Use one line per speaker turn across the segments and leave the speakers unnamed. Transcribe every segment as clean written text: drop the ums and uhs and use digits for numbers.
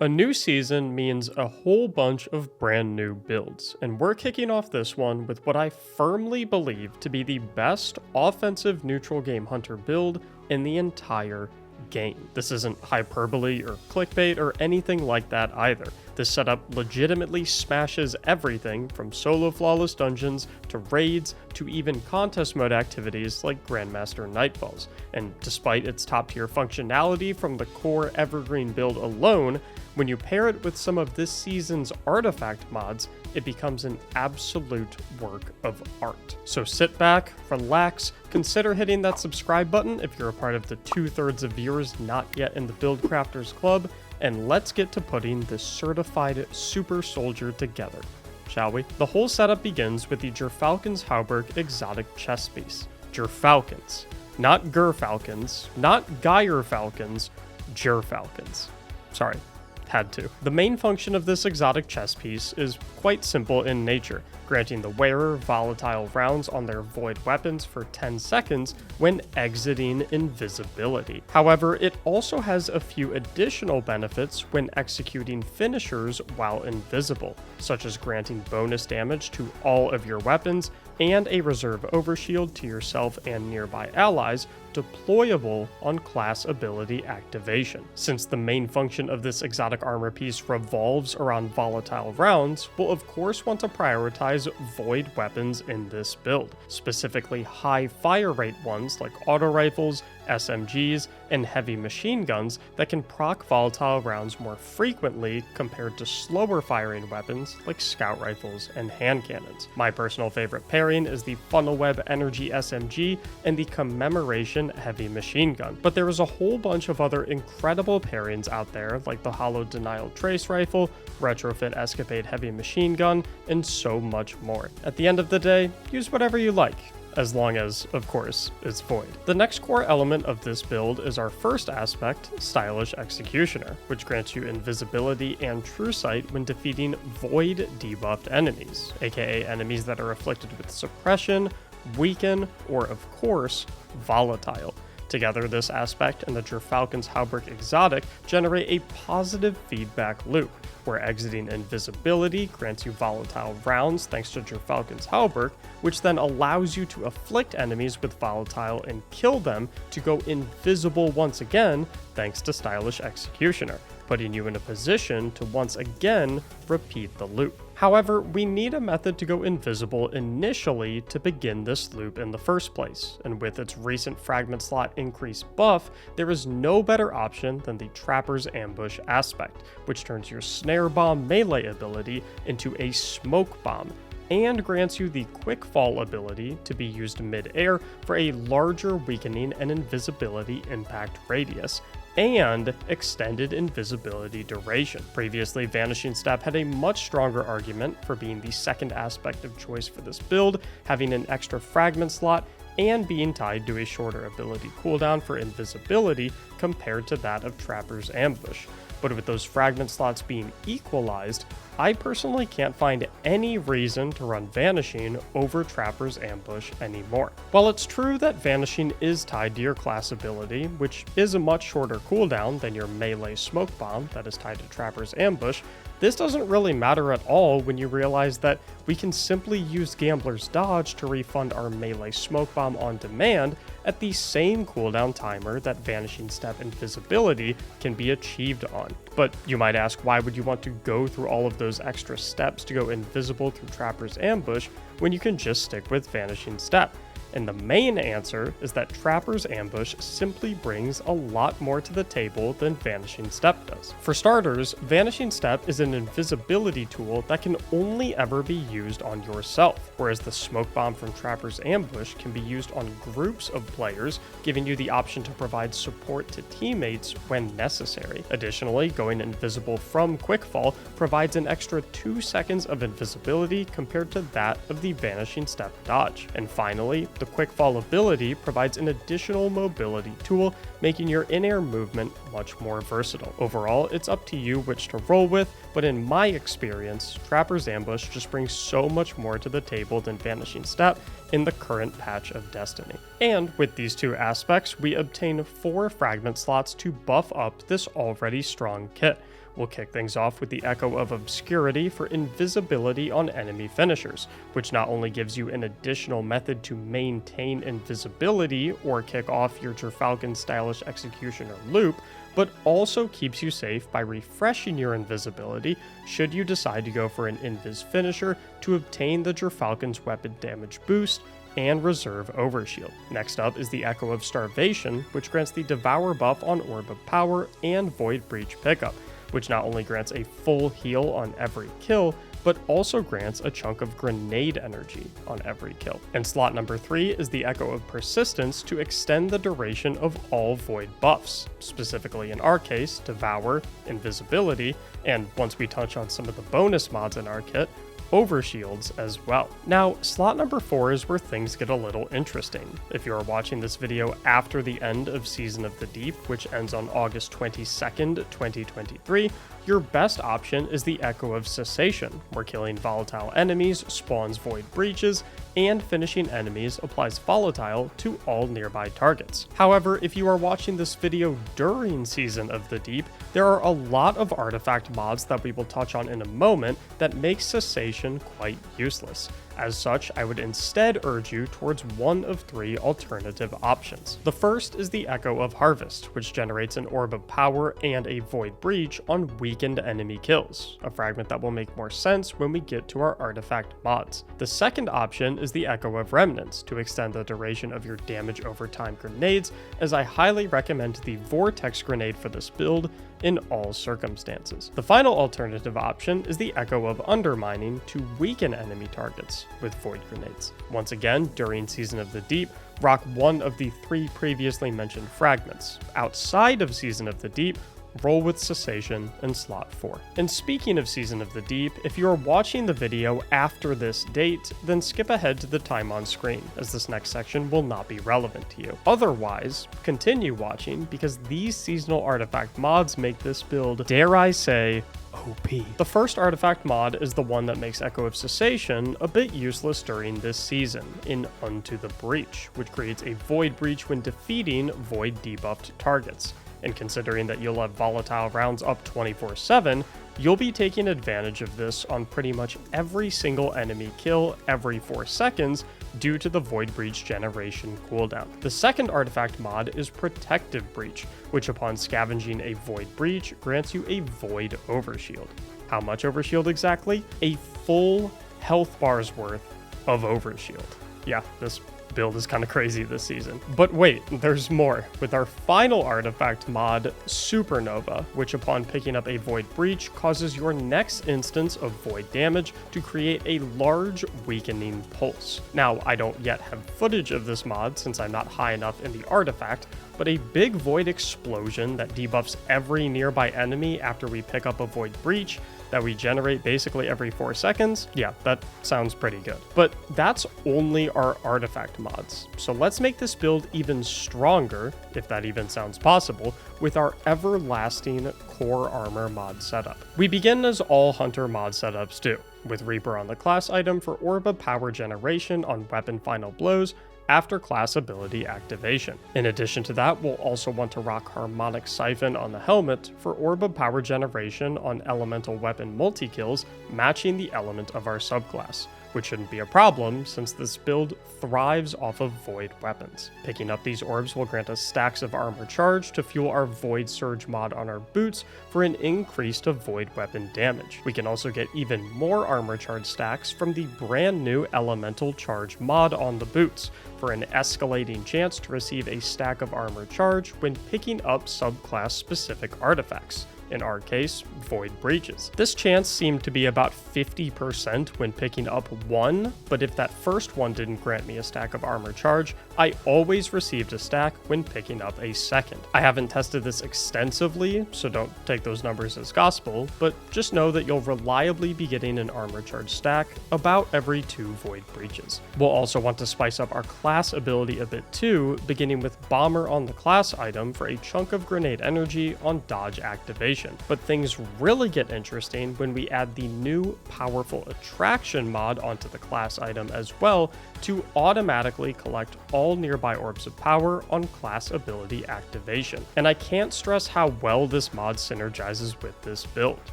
A new season means a whole bunch of brand new builds, and we're kicking off this one with what I firmly believe to be the best offensive neutral game hunter build in the entire game. This isn't hyperbole or clickbait or anything like that either. This setup legitimately smashes everything from solo flawless dungeons to raids to even contest mode activities like Grandmaster Nightfalls. And despite its top tier functionality from the core evergreen build alone, when you pair it with some of this season's artifact mods, it becomes an absolute work of art. So sit back, relax, consider hitting that subscribe button if you're a part of the 2/3 of viewers not yet in the Build Crafters Club, and let's get to putting this certified super soldier together, shall we? The whole setup begins with the Gerfalcon's Hauberk exotic chess piece. Gerfalcons. Not Gerfalcons, not Geyer Falcons, Gerfalcons. Sorry. Had to. The main function of this exotic chess piece is quite simple in nature, granting the wearer volatile rounds on their void weapons for 10 seconds when exiting invisibility. However, it also has a few additional benefits when executing finishers while invisible, such as granting bonus damage to all of your weapons and a reserve overshield to yourself and nearby allies, deployable on class ability activation. Since the main function of this exotic armor piece revolves around volatile rounds, we'll of course want to prioritize void weapons in this build, specifically high fire rate ones like auto rifles, SMGs, and heavy machine guns that can proc volatile rounds more frequently compared to slower firing weapons like scout rifles and hand cannons. My personal favorite pairing is the Funnel Web Energy SMG and the Commemoration heavy machine gun, but there is a whole bunch of other incredible pairings out there like the Hollow Denial Trace Rifle, Retrofit Escapade heavy machine gun, and so much more. At the end of the day, use whatever you like, as long as, of course, it's void. The next core element of this build is our first aspect, Stylish Executioner, which grants you invisibility and true sight when defeating void debuffed enemies, aka enemies that are afflicted with suppression, weaken, or of course, volatile. Together, this aspect and the Gerfalcon's Hauberk exotic generate a positive feedback loop, where exiting invisibility grants you volatile rounds thanks to Gerfalcon's Hauberk, which then allows you to afflict enemies with volatile and kill them to go invisible once again thanks to Stylish Executioner, putting you in a position to once again repeat the loop. However, we need a method to go invisible initially to begin this loop in the first place, and with its recent fragment slot increase buff, there is no better option than the Trapper's Ambush aspect, which turns your Snare Bomb melee ability into a Smoke Bomb, and grants you the Quick Fall ability to be used mid-air for a larger weakening and invisibility impact radius, and extended invisibility duration. Previously, Vanishing Step had a much stronger argument for being the second aspect of choice for this build, having an extra fragment slot and being tied to a shorter ability cooldown for invisibility compared to that of Trapper's Ambush. But with those fragment slots being equalized, I personally can't find any reason to run Vanishing over Trapper's Ambush anymore. While it's true that Vanishing is tied to your class ability, which is a much shorter cooldown than your melee Smoke Bomb that is tied to Trapper's Ambush, this doesn't really matter at all when you realize that we can simply use Gambler's Dodge to refund our melee Smoke Bomb on demand at the same cooldown timer that Vanishing Step Invisibility can be achieved on. But you might ask, why would you want to go through all of those extra steps to go invisible through Trapper's Ambush when you can just stick with Vanishing Step? And the main answer is that Trapper's Ambush simply brings a lot more to the table than Vanishing Step does. For starters, Vanishing Step is an invisibility tool that can only ever be used on yourself, whereas the Smoke Bomb from Trapper's Ambush can be used on groups of players, giving you the option to provide support to teammates when necessary. Additionally, going invisible from Quickfall provides an extra 2 seconds of invisibility compared to that of the Vanishing Step dodge. And finally, the Quickfall ability provides an additional mobility tool, making your in-air movement much more versatile. Overall, it's up to you which to roll with, but in my experience, Trapper's Ambush just brings so much more to the table than Vanishing Step in the current patch of Destiny. And with these two aspects, we obtain 4 fragment slots to buff up this already strong kit, We'll kick things off with the Echo of Obscurity for invisibility on enemy finishers, which not only gives you an additional method to maintain invisibility or kick off your Gerfalcon stylish executioner loop, but also keeps you safe by refreshing your invisibility should you decide to go for an invis finisher to obtain the Gerfalcon's weapon damage boost and reserve overshield. Next up is the Echo of Starvation, which grants the Devour buff on Orb of Power and Void Breach pickup, which not only grants a full heal on every kill, but also grants a chunk of grenade energy on every kill. And slot number 3 is the Echo of Persistence to extend the duration of all Void buffs, specifically in our case, Devour, Invisibility, and once we touch on some of the bonus mods in our kit, overshields as well. Now, slot number 4 is where things get a little interesting. If you are watching this video after the end of Season of the Deep, which ends on August 22nd, 2023, your best option is the Echo of Cessation, where killing volatile enemies spawns Void Breaches, and finishing enemies applies Volatile to all nearby targets. However, if you are watching this video during Season of the Deep, there are a lot of artifact mods that we will touch on in a moment that make Cessation quite useless. As such, I would instead urge you towards one of 3 alternative options. The first is the Echo of Harvest, which generates an Orb of Power and a Void Breach on weakened enemy kills, a fragment that will make more sense when we get to our artifact mods. The second option is the Echo of Remnants to extend the duration of your damage over time grenades, as I highly recommend the Vortex grenade for this build in all circumstances. The final alternative option is the Echo of Undermining to weaken enemy targets with Void Grenades. Once again, during Season of the Deep, rock one of the 3 previously mentioned fragments. Outside of Season of the Deep, roll with Cessation in slot 4. And speaking of Season of the Deep, if you are watching the video after this date, then skip ahead to the time on screen, as this next section will not be relevant to you. Otherwise, continue watching, because these seasonal artifact mods make this build, dare I say, OP. The first artifact mod is the one that makes Echo of Cessation a bit useless during this season, in Unto the Breach, which creates a Void Breach when defeating Void debuffed targets. And considering that you'll have volatile rounds up 24/7, you'll be taking advantage of this on pretty much every single enemy kill every 4 seconds due to the Void Breach generation cooldown. The second artifact mod is Protective Breach, which upon scavenging a Void Breach grants you a Void Overshield. How much Overshield exactly? A full health bar's worth of Overshield. Yeah, this build is kind of crazy this season. But wait, there's more. With our final artifact mod, Supernova, which upon picking up a Void Breach causes your next instance of Void damage to create a large weakening pulse. Now, I don't yet have footage of this mod since I'm not high enough in the artifact, but a big Void explosion that debuffs every nearby enemy after we pick up a Void Breach that we generate basically every 4 seconds, yeah, that sounds pretty good. But that's only our artifact mods. So let's make this build even stronger, if that even sounds possible, with our everlasting core armor mod setup. We begin as all hunter mod setups do, with Reaper on the class item for Orb of Power generation on weapon final blows after class ability activation. In addition to that, we'll also want to rock Harmonic Siphon on the helmet for Orb of Power generation on elemental weapon multi-kills matching the element of our subclass, which shouldn't be a problem since this build thrives off of Void weapons. Picking up these orbs will grant us stacks of armor charge to fuel our Void Surge mod on our boots for an increase to Void weapon damage. We can also get even more armor charge stacks from the brand new Elemental Charge mod on the boots for an escalating chance to receive a stack of armor charge when picking up subclass specific artifacts. In our case, Void Breaches. This chance seemed to be about 50% when picking up one, but if that first one didn't grant me a stack of armor charge, I always received a stack when picking up a second. I haven't tested this extensively, so don't take those numbers as gospel, but just know that you'll reliably be getting an armor charge stack about every 2 Void Breaches. We'll also want to spice up our class ability a bit too, beginning with Bomber on the class item for a chunk of grenade energy on dodge activation. activation. But things really get interesting when we add the new powerful attraction mod onto the class item as well to automatically collect all nearby orbs of power on class ability activation. And I can't stress how well this mod synergizes with this build,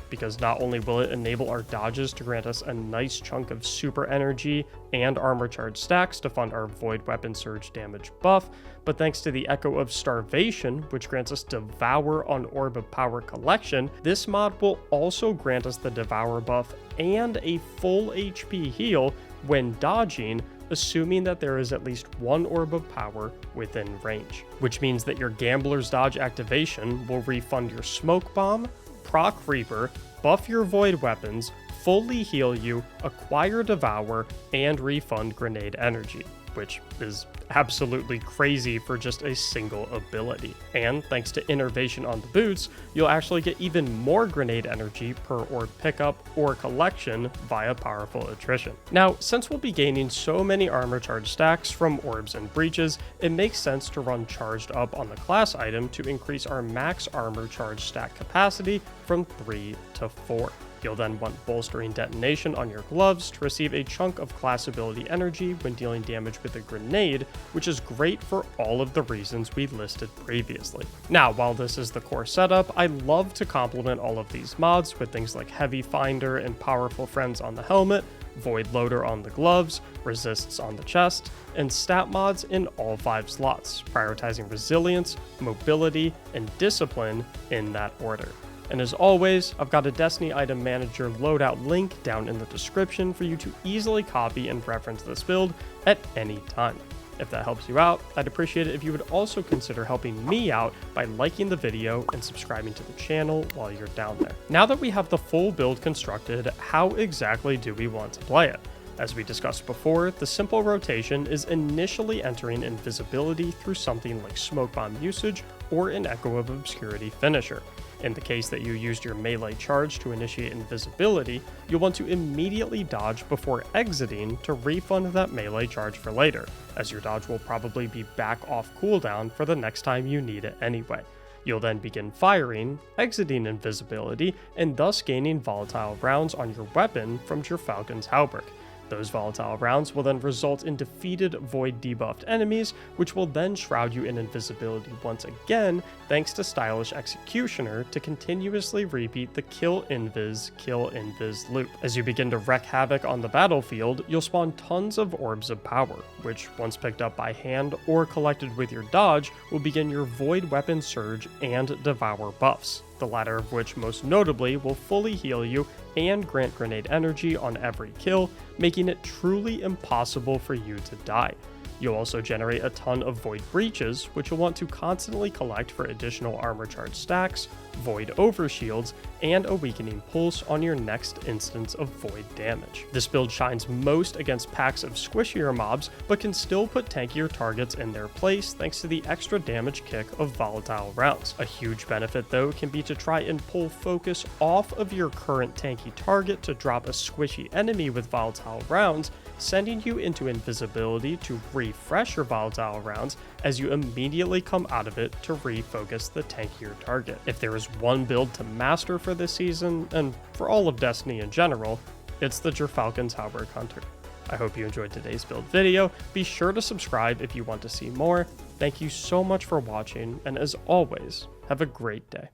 because not only will it enable our dodges to grant us a nice chunk of super energy and armor charge stacks to fund our void weapon surge damage buff, but thanks to the Echo of Starvation, which grants us Devour on Orb of Power collection, this mod will also grant us the Devour buff and a full HP heal when dodging, assuming that there is at least one Orb of Power within range. Which means that your Gambler's Dodge activation will refund your Smoke Bomb, proc Reaper, buff your void weapons, fully heal you, acquire Devour, and refund grenade energy, which is absolutely crazy for just a single ability. And thanks to Innervation on the boots, you'll actually get even more grenade energy per orb pickup or collection via powerful attrition. Now, since we'll be gaining so many armor charge stacks from orbs and breaches, it makes sense to run charged up on the class item to increase our max armor charge stack capacity from 3 to 4. You'll then want Bolstering Detonation on your gloves to receive a chunk of class ability energy when dealing damage with a grenade, which is great for all of the reasons we listed previously. Now, while this is the core setup, I love to complement all of these mods with things like Heavy Finder and Powerful Friends on the helmet, Void Loader on the gloves, Resists on the chest, and stat mods in all 5 slots, prioritizing resilience, mobility, and discipline in that order. And as always, I've got a Destiny Item Manager loadout link down in the description for you to easily copy and reference this build at any time. If that helps you out, I'd appreciate it if you would also consider helping me out by liking the video and subscribing to the channel while you're down there. Now that we have the full build constructed, how exactly do we want to play it? As we discussed before, the simple rotation is initially entering invisibility through something like Smoke Bomb usage or an Echo of Obscurity finisher. In the case that you used your melee charge to initiate invisibility, you'll want to immediately dodge before exiting to refund that melee charge for later, as your dodge will probably be back off cooldown for the next time you need it anyway. You'll then begin firing, exiting invisibility, and thus gaining volatile rounds on your weapon from your Falcon's Hauberk. Those volatile rounds will then result in defeated void debuffed enemies, which will then shroud you in invisibility once again, thanks to Stylish Executioner to continuously repeat the kill invis loop. As you begin to wreak havoc on the battlefield, you'll spawn tons of orbs of power, which once picked up by hand or collected with your dodge, will begin your void weapon surge and devour buffs, the latter of which most notably will fully heal you and grant grenade energy on every kill, making it truly impossible for you to die. You'll also generate a ton of Void Breaches, which you'll want to constantly collect for additional armor charge stacks, Void Overshields, and a Weakening Pulse on your next instance of Void damage. This build shines most against packs of squishier mobs, but can still put tankier targets in their place thanks to the extra damage kick of volatile rounds. A huge benefit though can be to try and pull focus off of your current tanky target to drop a squishy enemy with volatile rounds, sending you into invisibility to refresh your volatile rounds as you immediately come out of it to refocus the tankier target. If there is one build to master for this season, and for all of Destiny in general, it's the Gerfalcon's Hauberk Hunter. I hope you enjoyed today's build video. Be sure to subscribe if you want to see more. Thank you so much for watching, and as always, have a great day.